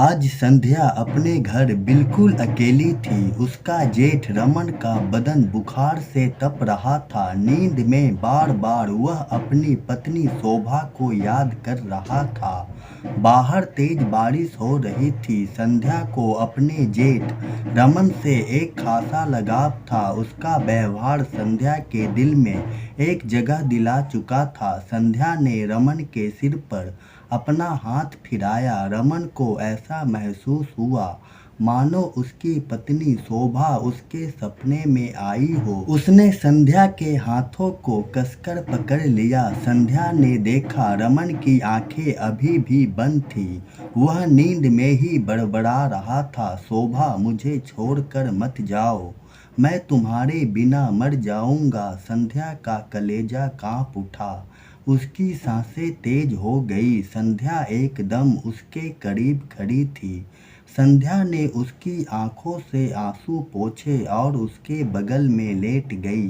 आज संध्या अपने घर बिल्कुल अकेली थी। उसका जेठ रमन का बदन बुखार से तप रहा था। नींद में बार बार वह अपनी पत्नी शोभा को याद कर रहा था। बाहर तेज बारिश हो रही थी। संध्या को अपने जेठ रमन से एक खासा लगाव था। उसका व्यवहार संध्या के दिल में एक जगह दिला चुका था। संध्या ने रमन के सिर पर अपना हाथ फिराया। रमन को ऐसा महसूस हुआ मानो उसकी पत्नी शोभा उसके सपने में आई हो। उसने संध्या के हाथों को कसकर पकड़ लिया। संध्या ने देखा रमन की आंखें अभी भी बंद थी। वह नींद में ही बड़बड़ा रहा था, शोभा मुझे छोड़कर मत जाओ, मैं तुम्हारे बिना मर जाऊंगा। संध्या का कलेजा कांप उठा। उसकी सांसें तेज हो गई। संध्या एकदम उसके करीब खड़ी थी। संध्या ने उसकी आंखों से आंसू पोंछे और उसके बगल में लेट गई।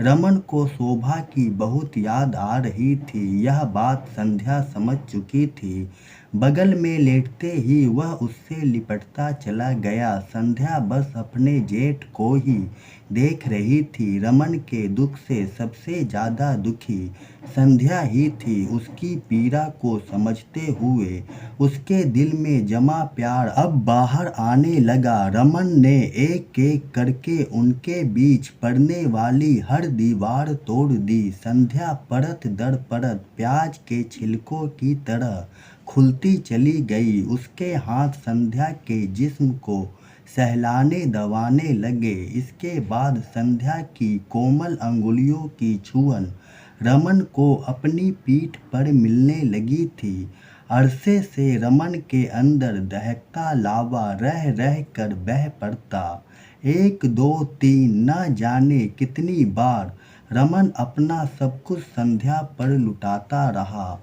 रमन को शोभा की बहुत याद आ रही थी। यह बात संध्या समझ चुकी थी। बगल में लेटते ही वह उससे लिपटता चला गया। संध्या बस अपने जेठ को ही देख रही थी। रमन के दुख से सबसे ज्यादा दुखी संध्या ही थी। उसकी पीड़ा को समझते हुए उसके दिल में जमा प्यार अब बाहर आने लगा। रमन ने एक एक करके उनके बीच पड़ने वाली हर दीवार तोड़ दी। संध्या परत दर परत प्याज के छिलकों की तरह खुलती चली गई। उसके हाथ संध्या के जिस्म को सहलाने दबाने लगे। इसके बाद संध्या की कोमल अंगुलियों की छुअन रमन को अपनी पीठ पर मिलने लगी थी। अरसे से रमन के अंदर दहकता लावा रह रह कर बह पड़ता। एक दो तीन न जाने कितनी बार रमन अपना सब कुछ संध्या पर लुटाता रहा।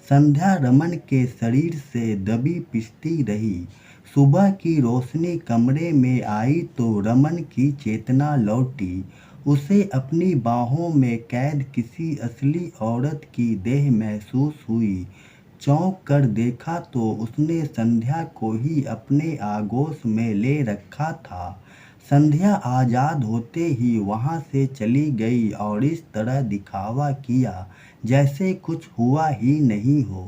संध्या रमन के शरीर से दबी पिसती रही। सुबह की रोशनी कमरे में आई तो रमन की चेतना लौटी। उसे अपनी बाहों में कैद किसी असली औरत की देह महसूस हुई। चौंक कर देखा तो उसने संध्या को ही अपने आगोश में ले रखा था। संध्या आजाद होते ही वहां से चली गई और इस तरह दिखावा किया जैसे कुछ हुआ ही नहीं हो।